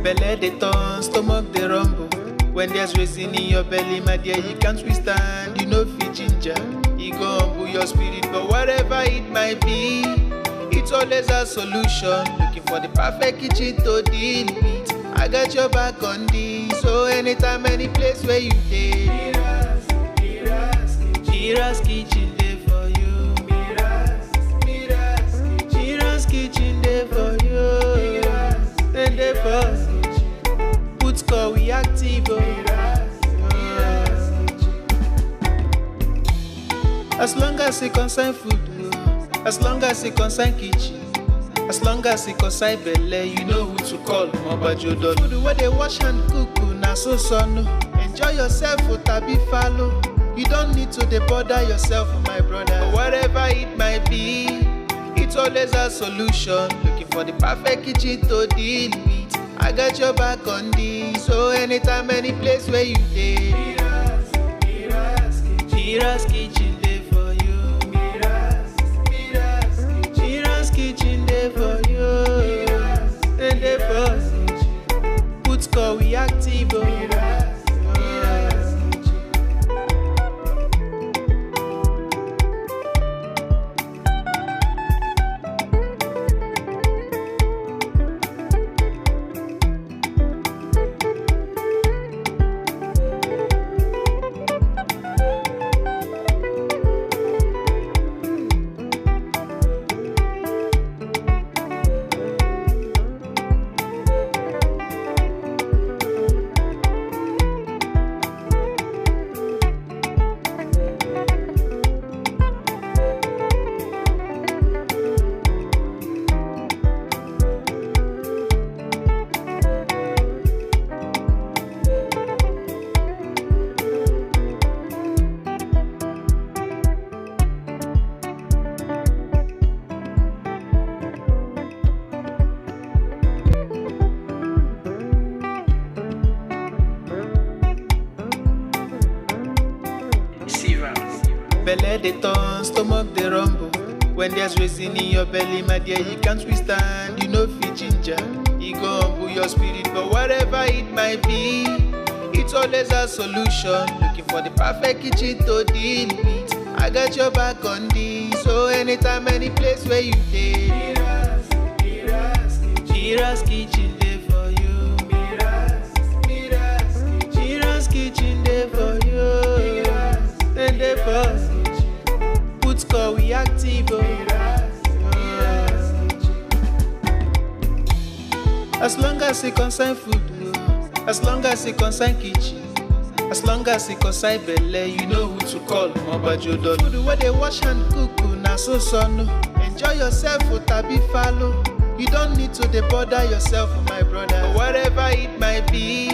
Belle dey turn, stomach dey rumble. When there's reason in your belly, my dear, you can't withstand. You know fit ginger, you go humble your spirit. But whatever it might be, it's always a solution. Looking for the perfect kitchen to deal with. I got your back on this. So anytime, any place where you dey, Mira's kitchen dey for you. Mira's kitchen dey for you. And dey for put call we active. As long as it concern food, as long as it concern kitchen, as long as it concern belle, you know who to call. Mobajodo food where they wash and cook, na so no. Enjoy yourself, tabi follow. You don't need to bother yourself, my brother. But whatever it might be, it's always a solution. Looking for the perfect kitchen to deal with. I got your back on this. So anytime, any place where you dey, Mira's kitchen dey for you. Mira's kitchen dey for you. And dey for put call we active. Belle dey turn, stomach dey rumble. When there's reason in your belly, my dear, you can't withstand. You know fit ginger, you go humble your spirit. But whatever it might be, it's always a solution. Looking for the perfect kitchen to deal with. I got your back on this. So anytime, any place where you dey, Mira's kitchen dey for you. Mira's kitchen dey for you. And dey for put call we active. As long as it concern food, as long as it concern kitchen, as long as it concern belle, you know who to call. Mobajodo food where they wash and cook, na so no. Enjoy yourself, tabi follow. You don't need to bother yourself, my brother. But whatever it might be,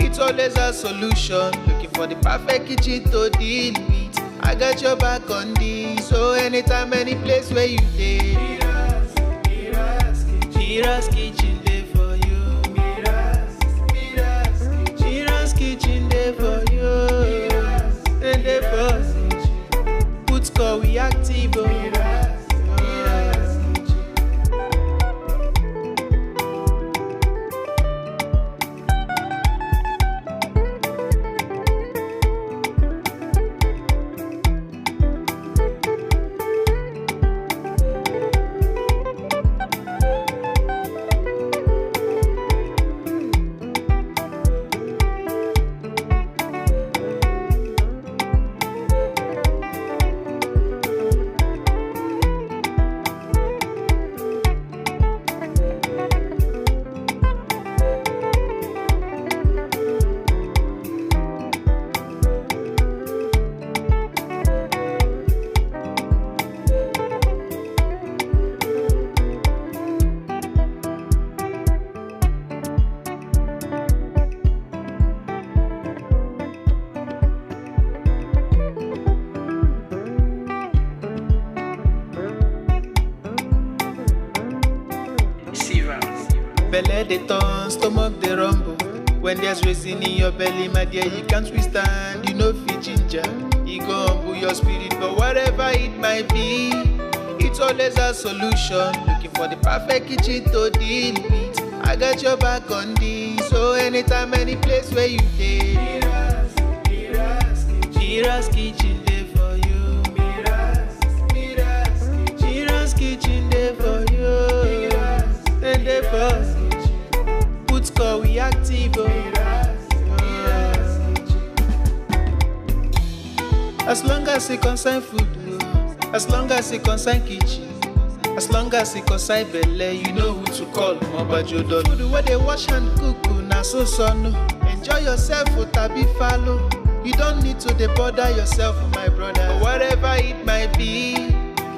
it's always a solution. Looking for the perfect kitchen to deal with. I got your back on this. So anytime, any place where you dey, Mira's kitchen dey for you. Mira's kitchen dey for you. And dey for put call we active. Belle dey turn, stomach dey rumble. When there's reason in your belly, my dear, you can't withstand. You know fit ginger, you go humble your spirit. But whatever it might be, it's always a solution. Looking for the perfect kitchen to deal with. I got your back on this. So anytime, any place where you dey, Mira's kitchen dey for you. Mira's kitchen dey for you. Then dey for put call we active. As long as it concern food, as long as it concern kitchen, as long as it concern belle, you know who to call. Mobajodo. Food where they wash and cook, na so no. Enjoy yourself, tabi follow. You don't need to bother yourself, my brother. But whatever it might be,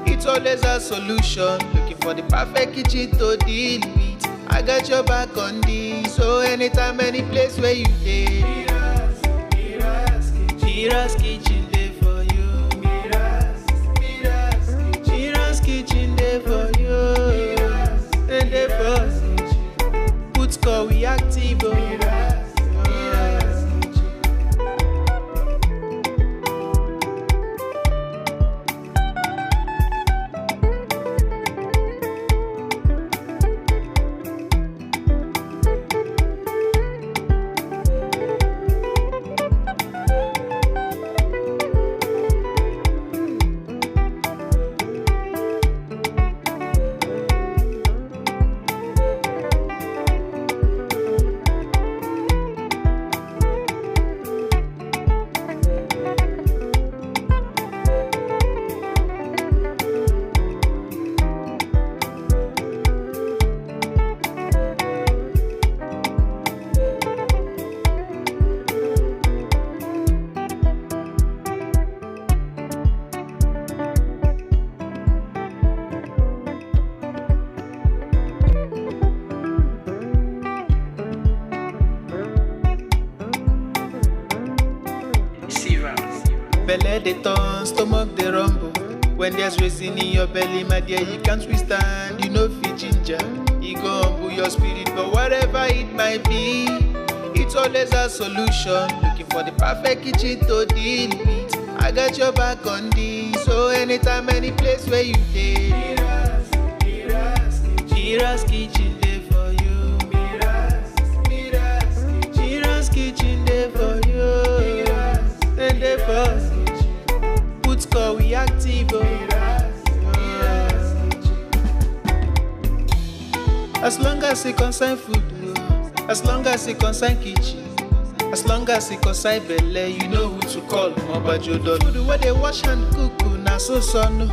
it's always a solution. Looking for the perfect kitchen to deal with. I got your back on this. So anytime, any place where you dey, Mira's kitchen dey for you. Mira's kitchen dey for you. Then dey for put call we active. Belle dey turn, stomach dey rumble. When there's reason in your belly, my dear, you can't withstand. You know fit ginger, e go humble your spirit. But whatever it might be, it's always a solution. Looking for the perfect kitchen to deal with. I got your back on this. So anytime, any place where you dey, Mira's kitchen dey for you. Mira's kitchen dey for you. Then dey for put call we active. As long as it concern food, as long as it concern kitchen, as long as it concern belle, you know who to call. Mobajodo. Food where they wash and cook, na so no.